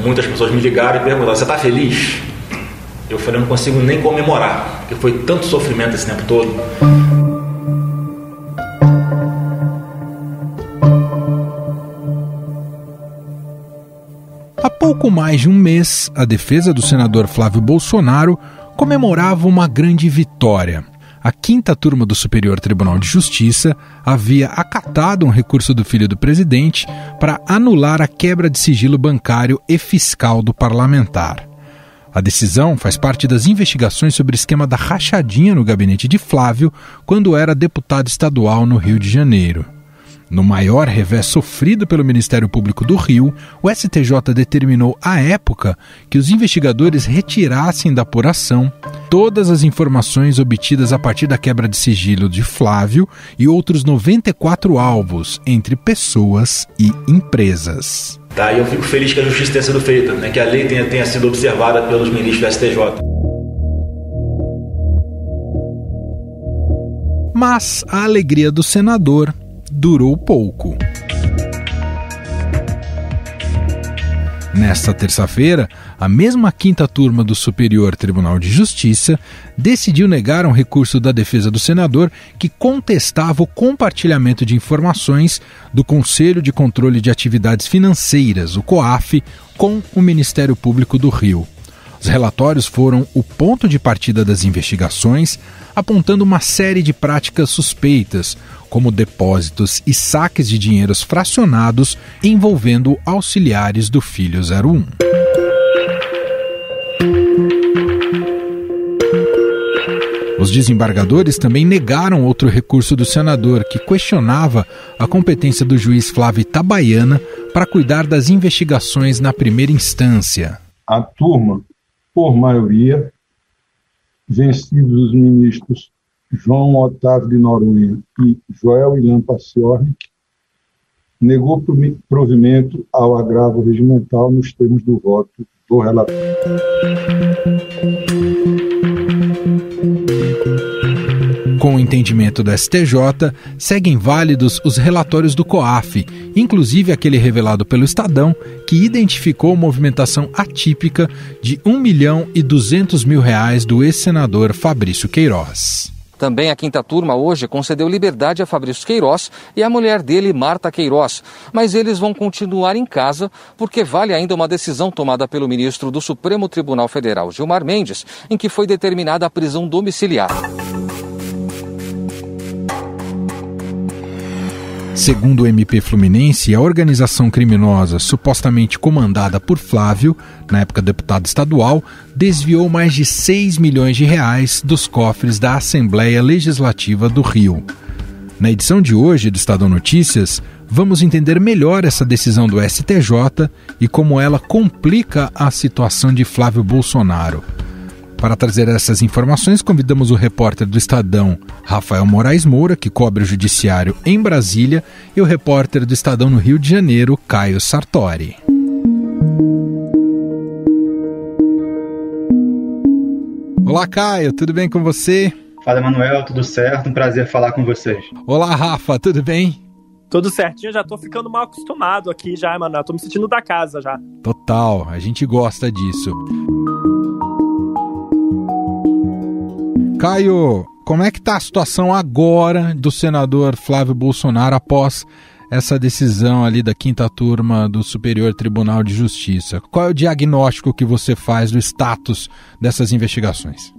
Muitas pessoas me ligaram e perguntaram: você está feliz? Eu falei: eu não consigo nem comemorar, porque foi tanto sofrimento esse tempo todo. Há pouco mais de um mês, a defesa do senador Flávio Bolsonaro comemorava uma grande vitória. A 5ª turma do Superior Tribunal de Justiça havia acatado um recurso do filho do presidente para anular a quebra de sigilo bancário e fiscal do parlamentar. A decisão faz parte das investigações sobre o esquema da rachadinha no gabinete de Flávio quando era deputado estadual no Rio de Janeiro. No maior revés sofrido pelo Ministério Público do Rio, o STJ determinou à época que os investigadores retirassem da apuração todas as informações obtidas a partir da quebra de sigilo de Flávio e outros 94 alvos, entre pessoas e empresas. E eu fico feliz que a justiça tenha sido feita, que a lei tenha sido observada pelos ministros do STJ. Mas a alegria do senador durou pouco. Nesta terça-feira, a mesma 5ª turma do Superior Tribunal de Justiça decidiu negar um recurso da defesa do senador que contestava o compartilhamento de informações do Conselho de Controle de Atividades Financeiras, o COAF, com o Ministério Público do Rio. Os relatórios foram o ponto de partida das investigações, apontando uma série de práticas suspeitas, como depósitos e saques de dinheiros fracionados envolvendo auxiliares do filho 01. Os desembargadores também negaram outro recurso do senador, que questionava a competência do juiz Flávio Itabaiana para cuidar das investigações na primeira instância. A turma, por maioria, vencidos os ministros João Otávio de Noronha e Joel Ilan Paciornik, negou provimento ao agravo regimental nos termos do voto do relator. Com o entendimento do STJ, seguem válidos os relatórios do COAF, inclusive aquele revelado pelo Estadão, que identificou movimentação atípica de R$1.200.000 do ex-senador Fabrício Queiroz. Também a 5ª turma hoje concedeu liberdade a Fabrício Queiroz e a mulher dele, Marta Queiroz. Mas eles vão continuar em casa porque vale ainda uma decisão tomada pelo ministro do Supremo Tribunal Federal, Gilmar Mendes, em que foi determinada a prisão domiciliar. Segundo o MP Fluminense, a organização criminosa supostamente comandada por Flávio, na época deputado estadual, desviou mais de R$6 milhões dos cofres da Assembleia Legislativa do Rio. Na edição de hoje do Estadão Notícias, vamos entender melhor essa decisão do STJ e como ela complica a situação de Flávio Bolsonaro. Para trazer essas informações, convidamos o repórter do Estadão, Rafael Moraes Moura, que cobre o judiciário em Brasília, e o repórter do Estadão no Rio de Janeiro, Caio Sartori. Olá, Caio, tudo bem com você? Fala, Emanuel, tudo certo? Um prazer falar com vocês. Olá, Rafa, tudo bem? Tudo certinho, já tô ficando mal acostumado aqui já, Emanuel, tô me sentindo da casa já. Total, a gente gosta disso. Caio, como é que está a situação agora do senador Flávio Bolsonaro após essa decisão ali da 5ª turma do Superior Tribunal de Justiça? Qual é o diagnóstico que você faz do status dessas investigações?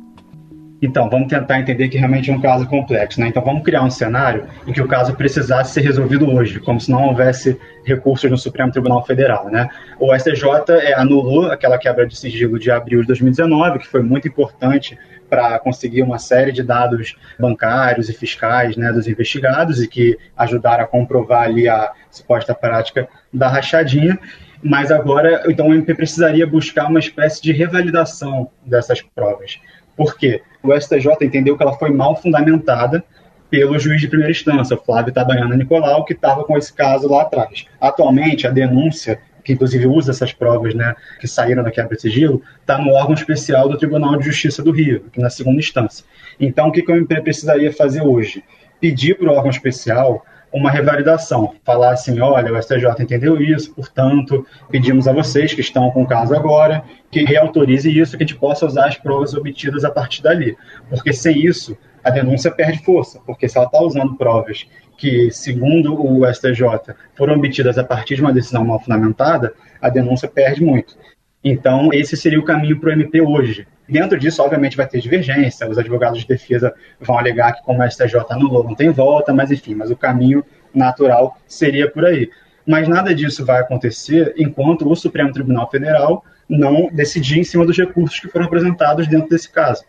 Então, vamos tentar entender que realmente é um caso complexo, né? Então, vamos criar um cenário em que o caso precisasse ser resolvido hoje, como se não houvesse recursos no Supremo Tribunal Federal, né? O STJ anulou aquela quebra de sigilo de abril de 2019, que foi muito importante para conseguir uma série de dados bancários e fiscais, né, dos investigados e que ajudaram a comprovar ali a suposta prática da rachadinha. Mas agora, então, o MP precisaria buscar uma espécie de revalidação dessas provas. Por quê? O STJ entendeu que ela foi mal fundamentada pelo juiz de primeira instância, Flávio Itabaiana Nicolau, que estava com esse caso lá atrás. Atualmente, a denúncia, que inclusive usa essas provas, né, que saíram da quebra de sigilo, está no órgão especial do Tribunal de Justiça do Rio, aqui na segunda instância. Então, o que o MP precisaria fazer hoje? Pedir para o órgão especial uma revalidação, falar assim, olha, o STJ entendeu isso, portanto, pedimos a vocês que estão com o caso agora, que reautorize isso, que a gente possa usar as provas obtidas a partir dali. Porque sem isso, a denúncia perde força, porque se ela está usando provas que, segundo o STJ, foram obtidas a partir de uma decisão mal fundamentada, a denúncia perde muito. Então, esse seria o caminho para o MP hoje. Dentro disso, obviamente, vai ter divergência, os advogados de defesa vão alegar que, como a STJ anulou, não tem volta, mas enfim, mas o caminho natural seria por aí. Mas nada disso vai acontecer enquanto o Supremo Tribunal Federal não decidir em cima dos recursos que foram apresentados dentro desse caso.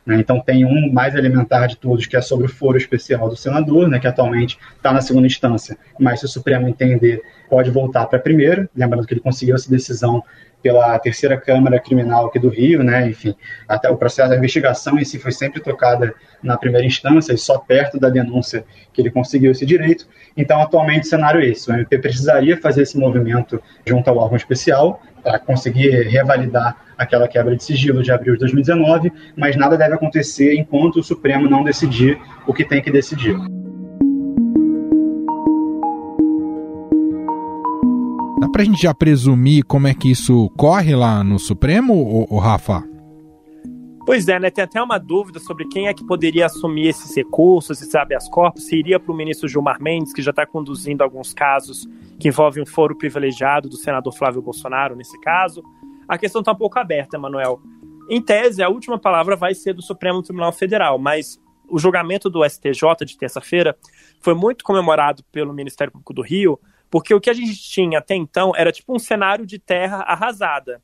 Então, tem um mais elementar de todos, que é sobre o foro especial do senador, que atualmente está na segunda instância, mas se o Supremo entender, pode voltar para a primeira, lembrando que ele conseguiu essa decisão pela terceira Câmara Criminal aqui do Rio, enfim, até o processo da investigação em si foi sempre tocada na primeira instância e só perto da denúncia que ele conseguiu esse direito. Então, atualmente, o cenário é esse, o MP precisaria fazer esse movimento junto ao órgão especial para conseguir revalidar aquela quebra de sigilo de abril de 2019, mas nada deve acontecer enquanto o Supremo não decidir o que tem que decidir. Dá pra gente já presumir como é que isso corre lá no Supremo, Rafa? Pois é, tem até uma dúvida sobre quem é que poderia assumir esses recursos, esses habeas corpus, se iria para o ministro Gilmar Mendes, que já está conduzindo alguns casos que envolvem um foro privilegiado do senador Flávio Bolsonaro, nesse caso. A questão está um pouco aberta, Emanuel. Em tese, a última palavra vai ser do Supremo Tribunal Federal, mas o julgamento do STJ de terça-feira foi muito comemorado pelo Ministério Público do Rio, porque o que a gente tinha até então era tipo um cenário de terra arrasada.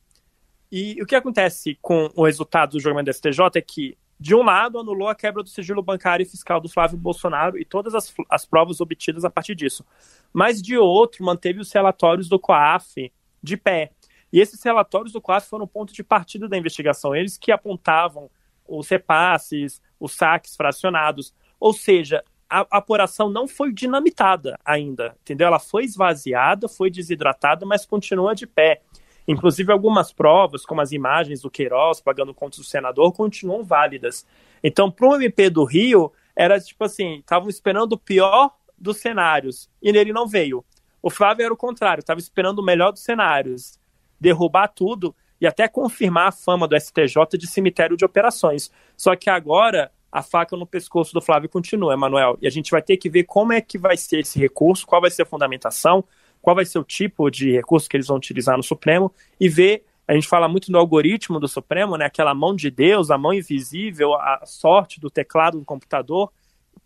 E o que acontece com o resultado do julgamento do STJ é que, de um lado, anulou a quebra do sigilo bancário e fiscal do Flávio Bolsonaro e todas as provas obtidas a partir disso. Mas, de outro, manteve os relatórios do COAF de pé. E esses relatórios do COAF foram ponto de partida da investigação. Eles que apontavam os repasses, os saques fracionados. Ou seja, a apuração não foi dinamitada ainda, entendeu? Ela foi esvaziada, foi desidratada, mas continua de pé. Inclusive, algumas provas, como as imagens do Queiroz pagando contas do senador, continuam válidas. Então, para o MP do Rio, era tipo assim, estavam esperando o pior dos cenários, e ele não veio. O Flávio era o contrário, estava esperando o melhor dos cenários, derrubar tudo e até confirmar a fama do STJ de cemitério de operações. Só que agora, a faca no pescoço do Flávio continua, Emanuel, e a gente vai ter que ver como é que vai ser esse recurso, qual vai ser a fundamentação, qual vai ser o tipo de recurso que eles vão utilizar no Supremo, e ver, a gente fala muito do algoritmo do Supremo, aquela mão de Deus, a mão invisível, a sorte do teclado do computador,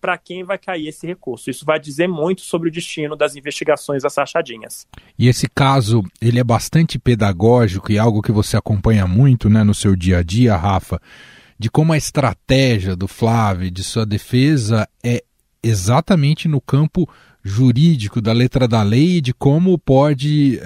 para quem vai cair esse recurso. Isso vai dizer muito sobre o destino das investigações das rachadinhas. E esse caso, ele é bastante pedagógico e algo que você acompanha muito, no seu dia a dia, Rafa, de como a estratégia do Flávio, de sua defesa, é exatamente no campo jurídico, da letra da lei, de como pode,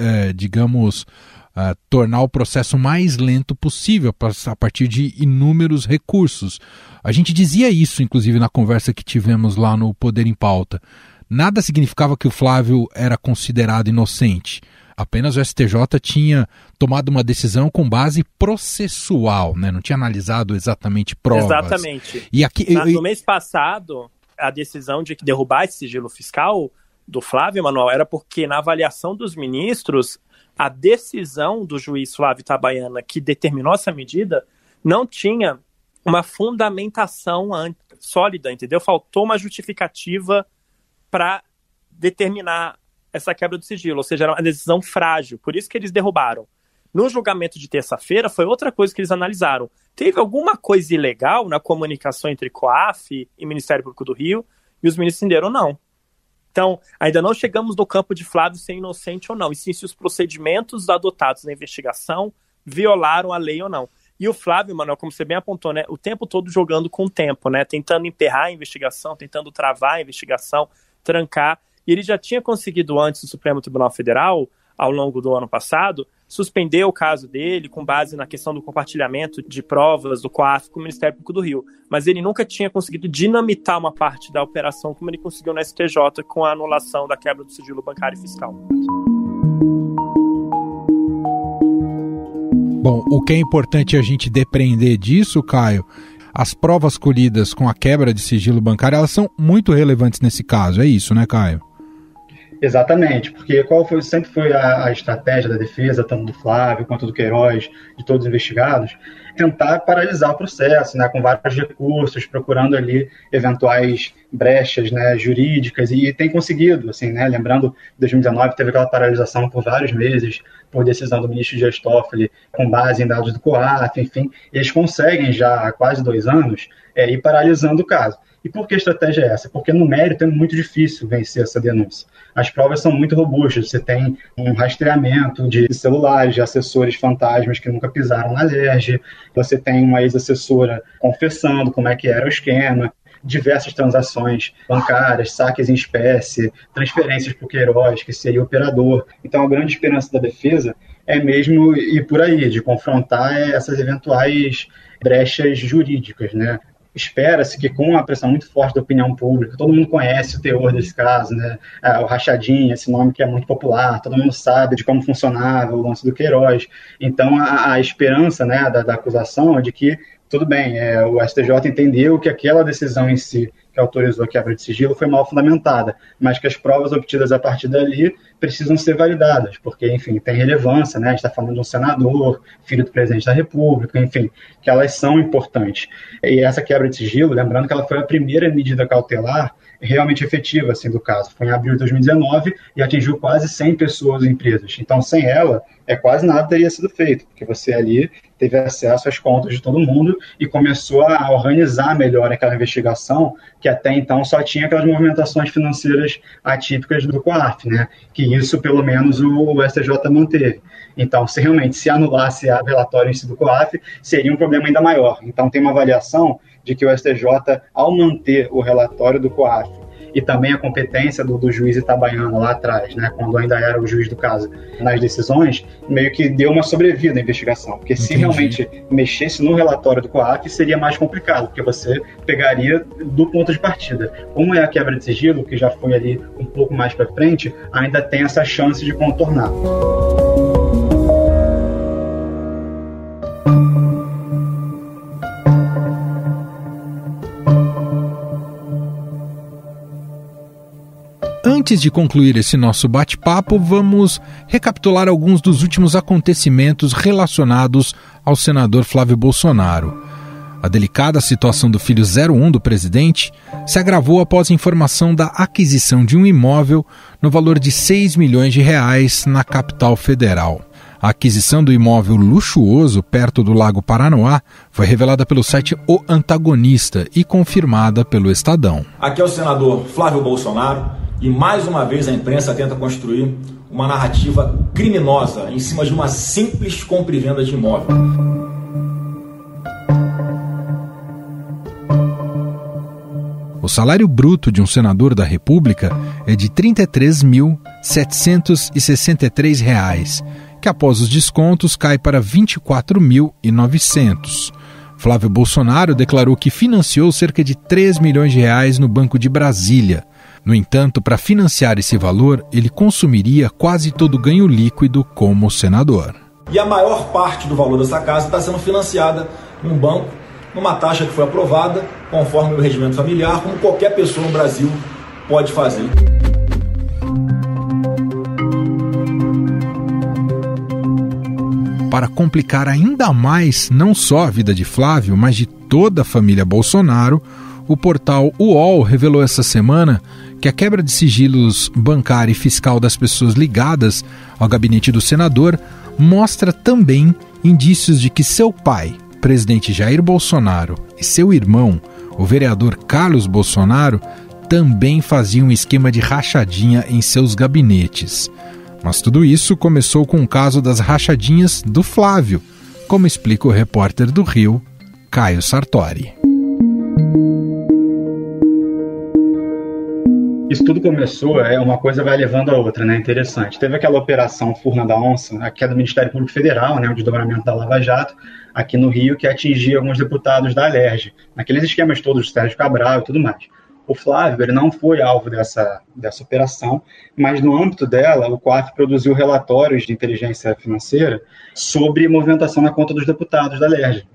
tornar o processo mais lento possível a partir de inúmeros recursos. A gente dizia isso, inclusive, na conversa que tivemos lá no Poder em Pauta. Nada significava que o Flávio era considerado inocente. Apenas o STJ tinha tomado uma decisão com base processual, não tinha analisado exatamente provas. Exatamente. E aqui, no mês passado, a decisão de derrubar esse sigilo fiscal do Flávio, Emanuel, era porque na avaliação dos ministros, a decisão do juiz Flávio Itabaiana que determinou essa medida não tinha uma fundamentação sólida, entendeu? Faltou uma justificativa para determinar essa quebra do sigilo, ou seja, era uma decisão frágil, por isso que eles derrubaram. No julgamento de terça-feira, foi outra coisa que eles analisaram. Teve alguma coisa ilegal na comunicação entre COAF e Ministério Público do Rio, e os ministros entenderam não. Então, ainda não chegamos no campo de Flávio ser inocente ou não, e sim se os procedimentos adotados na investigação violaram a lei ou não. E o Flávio, Manuel, como você bem apontou, o tempo todo jogando com o tempo, tentando emperrar a investigação, tentando travar a investigação, trancar. E ele já tinha conseguido antes do Supremo Tribunal Federal, ao longo do ano passado, suspender o caso dele com base na questão do compartilhamento de provas do COAF com o Ministério Público do Rio. Mas ele nunca tinha conseguido dinamitar uma parte da operação como ele conseguiu no STJ com a anulação da quebra do sigilo bancário e fiscal. Bom, o que é importante a gente depreender disso, Caio, as provas colhidas com a quebra de sigilo bancário, elas são muito relevantes nesse caso, é isso, Caio? Exatamente, porque sempre foi a estratégia da defesa, tanto do Flávio quanto do Queiroz, de todos os investigados, tentar paralisar o processo, né, com vários recursos, procurando ali eventuais brechas, né, jurídicas, e tem conseguido, assim, né, lembrando, 2019 teve aquela paralisação por vários meses, por decisão do ministro Dias Toffoli, com base em dados do COAF, enfim, eles conseguem já há quase 2 anos ir paralisando o caso. E por que a estratégia é essa? Porque no mérito é muito difícil vencer essa denúncia. As provas são muito robustas, você tem um rastreamento de celulares, de assessores fantasmas que nunca pisaram na LERJ, você tem uma ex-assessora confessando como é que era o esquema, diversas transações bancárias, saques em espécie, transferências para o Queiroz, que seria operador. Então a grande esperança da defesa é mesmo ir por aí, de confrontar essas eventuais brechas jurídicas, né? Espera-se que com a pressão muito forte da opinião pública, todo mundo conhece o teor desse caso, né? O Rachadinha, esse nome que é muito popular, todo mundo sabe de como funcionava o lance do Queiroz. Então a esperança, né, da acusação é de que, tudo bem, o STJ entendeu que aquela decisão em si, que autorizou a quebra de sigilo, foi mal fundamentada, mas que as provas obtidas a partir dali precisam ser validadas, porque, enfim, tem relevância, né? A gente está falando de um senador, filho do presidente da República, enfim, que elas são importantes. E essa quebra de sigilo, lembrando que ela foi a primeira medida cautelar realmente efetiva, assim, do caso. Foi em abril de 2019 e atingiu quase 100 pessoas empresas. Então, sem ela, quase nada teria sido feito, porque você ali teve acesso às contas de todo mundo e começou a organizar melhor aquela investigação, que até então só tinha aquelas movimentações financeiras atípicas do COAF, né? Que isso, pelo menos, o STJ manteve. Então, se anulasse o relatório em si do COAF, seria um problema ainda maior. Então, tem uma avaliação de que o STJ, ao manter o relatório do COAF e também a competência do juiz Itabaiana lá atrás, né, quando ainda era o juiz do caso, nas decisões, meio que deu uma sobrevida à investigação. Porque se realmente mexesse no relatório do COAF, seria mais complicado, porque você pegaria do ponto de partida. Como é a quebra de sigilo, que já foi ali um pouco mais para frente, ainda tem essa chance de contornar. Antes de concluir esse nosso bate-papo, vamos recapitular alguns dos últimos acontecimentos relacionados ao senador Flávio Bolsonaro. A delicada situação do filho 01 do presidente se agravou após a informação da aquisição de um imóvel no valor de R$6 milhões na capital federal. A aquisição do imóvel luxuoso perto do Lago Paranoá foi revelada pelo site O Antagonista e confirmada pelo Estadão. Aqui é o senador Flávio Bolsonaro. E mais uma vez a imprensa tenta construir uma narrativa criminosa em cima de uma simples compra e venda de imóvel. O salário bruto de um senador da República é de R$ 33.763, que após os descontos cai para R$ 24.900. Flávio Bolsonaro declarou que financiou cerca de R$ 3 milhões no Banco de Brasília. No entanto, para financiar esse valor, ele consumiria quase todo o ganho líquido como senador. E a maior parte do valor dessa casa está sendo financiada num banco, numa taxa que foi aprovada, conforme o regimento familiar, como qualquer pessoa no Brasil pode fazer. Para complicar ainda mais não só a vida de Flávio, mas de toda a família Bolsonaro, o portal UOL revelou essa semana que a quebra de sigilos bancário e fiscal das pessoas ligadas ao gabinete do senador mostra também indícios de que seu pai, presidente Jair Bolsonaro, e seu irmão, o vereador Carlos Bolsonaro, também faziam um esquema de rachadinha em seus gabinetes. Mas tudo isso começou com o caso das rachadinhas do Flávio, como explica o repórter do Rio, Caio Sartori. Isso tudo começou, uma coisa vai levando a outra, né? Interessante. Teve aquela operação Furna da Onça, aqui é do Ministério Público Federal, né? O desdobramento da Lava Jato, aqui no Rio, que atingia alguns deputados da LERJ, naqueles esquemas todos de Sérgio Cabral e tudo mais. O Flávio, ele não foi alvo dessa operação, mas no âmbito dela, o COAF produziu relatórios de inteligência financeira sobre movimentação na conta dos deputados da LERJ.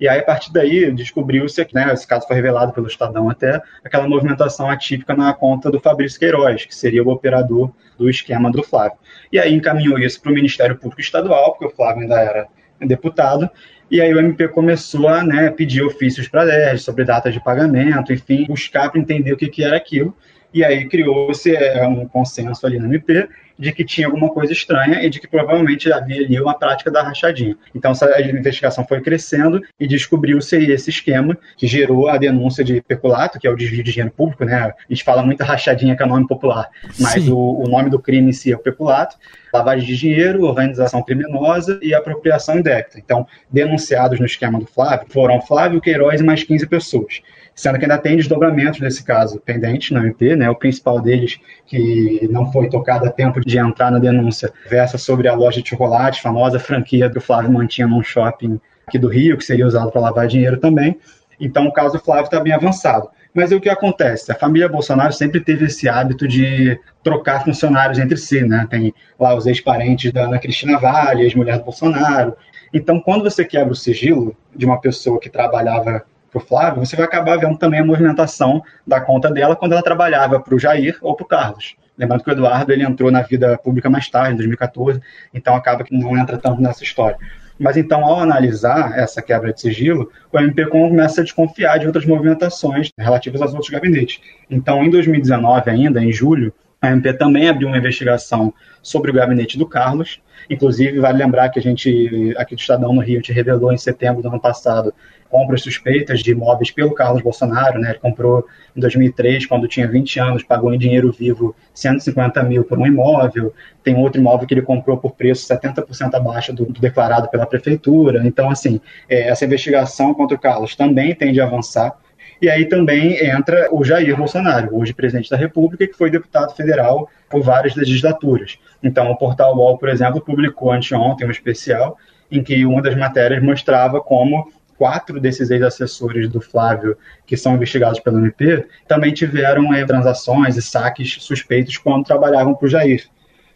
E aí, a partir daí, descobriu-se, né, esse caso foi revelado pelo Estadão até, aquela movimentação atípica na conta do Fabrício Queiroz, que seria o operador do esquema do Flávio. E aí encaminhou isso para o Ministério Público Estadual, porque o Flávio ainda era deputado, e aí o MP começou a, né, pedir ofícios para a LERJ sobre datas de pagamento, enfim, buscar para entender o que era aquilo. E aí criou-se um consenso ali no MP de que tinha alguma coisa estranha e de que provavelmente havia ali uma prática da rachadinha. Então a investigação foi crescendo e descobriu-se esse esquema que gerou a denúncia de peculato, que é o desvio de dinheiro público, né? A gente fala muito rachadinha, que é nome popular, mas o nome do crime em si é o peculato, lavagem de dinheiro, organização criminosa e apropriação indébita. Então, denunciados no esquema do Flávio foram Flávio, Queiroz e mais 15 pessoas. Sendo que ainda tem desdobramentos desse caso pendentes na MP, né? O principal deles, que não foi tocado a tempo de entrar na denúncia, versa sobre a loja de chocolates, famosa franquia que o Flávio mantinha num shopping aqui do Rio, que seria usado para lavar dinheiro também. Então, o caso do Flávio está bem avançado. Mas o que acontece? A família Bolsonaro sempre teve esse hábito de trocar funcionários entre si, né? Tem lá os ex-parentes da Ana Cristina Vale, ex-mulher do Bolsonaro. Então, quando você quebra o sigilo de uma pessoa que trabalhava para o Flávio, você vai acabar vendo também a movimentação da conta dela quando ela trabalhava para o Jair ou para o Carlos. Lembrando que o Eduardo ele entrou na vida pública mais tarde, em 2014, então acaba que não entra tanto nessa história. Mas então, ao analisar essa quebra de sigilo, o MP começa a desconfiar de outras movimentações relativas aos outros gabinetes. Então, em 2019 ainda, em julho, a MP também abriu uma investigação sobre o gabinete do Carlos. Inclusive, vale lembrar que a gente, aqui do Estadão no Rio, a gente revelou em setembro do ano passado compras suspeitas de imóveis pelo Carlos Bolsonaro, né? Ele comprou em 2003, quando tinha 20 anos, pagou em dinheiro vivo 150 mil por um imóvel. Tem outro imóvel que ele comprou por preço 70% abaixo do declarado pela prefeitura. Então, assim, essa investigação contra o Carlos também tende a avançar. E aí também entra o Jair Bolsonaro, hoje presidente da República, que foi deputado federal por várias legislaturas. Então, o Portal UOL, por exemplo, publicou anteontem um especial em que uma das matérias mostrava como 4 desses ex-assessores do Flávio, que são investigados pelo MP, também tiveram transações e saques suspeitos quando trabalhavam para o Jair.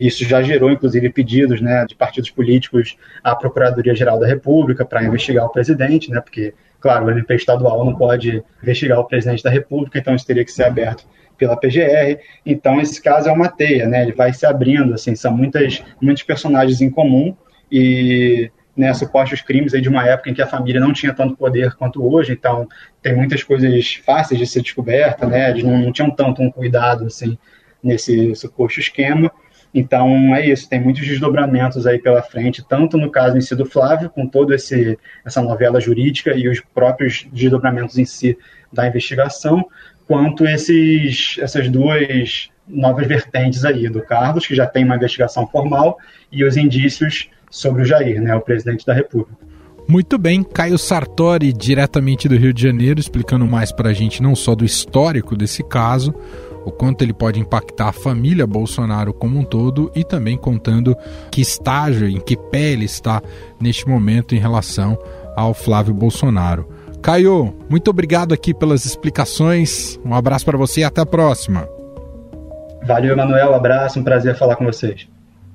Isso já gerou, inclusive, pedidos, né, de partidos políticos à Procuradoria-Geral da República para investigar o presidente, né, porque, claro, o MP estadual não pode investigar o presidente da República, então isso teria que ser aberto pela PGR. Então, esse caso é uma teia, né, ele vai se abrindo, assim, são muitos personagens em comum e, né, supostos crimes aí de uma época em que a família não tinha tanto poder quanto hoje, então tem muitas coisas fáceis de ser descoberta, né, eles não tinham tanto um cuidado, assim, nesse suposto esquema. Então é isso, tem muitos desdobramentos aí pela frente, tanto no caso em si do Flávio, com toda essa novela jurídica e os próprios desdobramentos em si da investigação, quanto essas duas novas vertentes aí, do Carlos, que já tem uma investigação formal, e os indícios sobre o Jair, né, o presidente da República. Muito bem, Caio Sartori, diretamente do Rio de Janeiro, explicando mais para a gente não só do histórico desse caso, o quanto ele pode impactar a família Bolsonaro como um todo e também contando que estágio, em que pé ele está neste momento em relação ao Flávio Bolsonaro. Caio, muito obrigado aqui pelas explicações, um abraço para você e até a próxima. Valeu, Emanuel, um abraço, um prazer falar com vocês.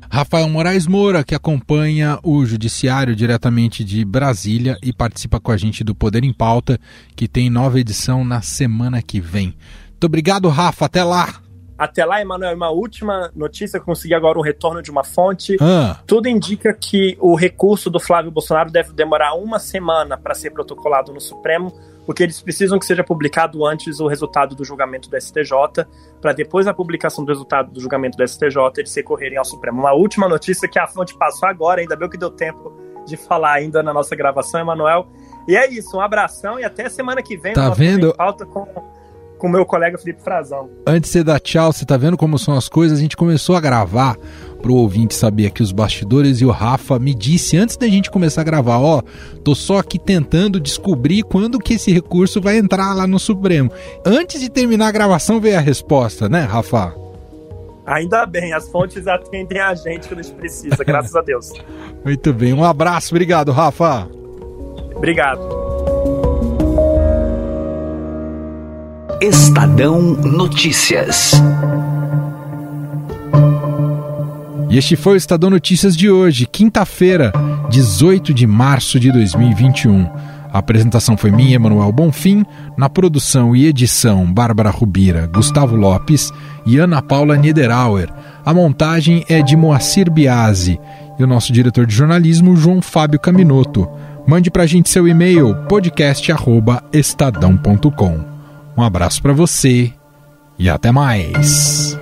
Rafael Moraes Moura, que acompanha o Judiciário diretamente de Brasília e participa com a gente do Poder em Pauta, que tem nova edição na semana que vem. Muito obrigado, Rafa. Até lá. Até lá, Emanuel. Uma última notícia, consegui agora um retorno de uma fonte. Tudo indica que o recurso do Flávio Bolsonaro deve demorar 1 semana para ser protocolado no Supremo, porque eles precisam que seja publicado antes o resultado do julgamento do STJ, para depois da publicação do resultado do julgamento do STJ, eles recorrerem ao Supremo. Uma última notícia que a fonte passou agora, ainda bem que deu tempo de falar ainda na nossa gravação, Emanuel. E é isso, um abração e até semana que vem. Tá vendo? Pauta com o meu colega Felipe Frazão. Antes de você dar tchau, você tá vendo como são as coisas? A gente começou a gravar pro ouvinte saber aqui os bastidores e o Rafa me disse antes da gente começar a gravar, tô só aqui tentando descobrir quando que esse recurso vai entrar lá no Supremo. Antes de terminar a gravação veio a resposta, né, Rafa? Ainda bem, as fontes atendem a gente quando a gente precisa, graças a Deus. Muito bem, um abraço, obrigado, Rafa. Obrigado. Estadão Notícias. E este foi o Estadão Notícias de hoje, quinta-feira, 18 de março de 2021. A apresentação foi minha, Emanuel Bonfim, na produção e edição Bárbara Rubira, Gustavo Lopes e Ana Paula Niederauer. A montagem é de Moacir Biasi e o nosso diretor de jornalismo, João Fábio Caminoto. Mande pra gente seu e-mail, podcast@estadão.com. Um abraço para você e até mais.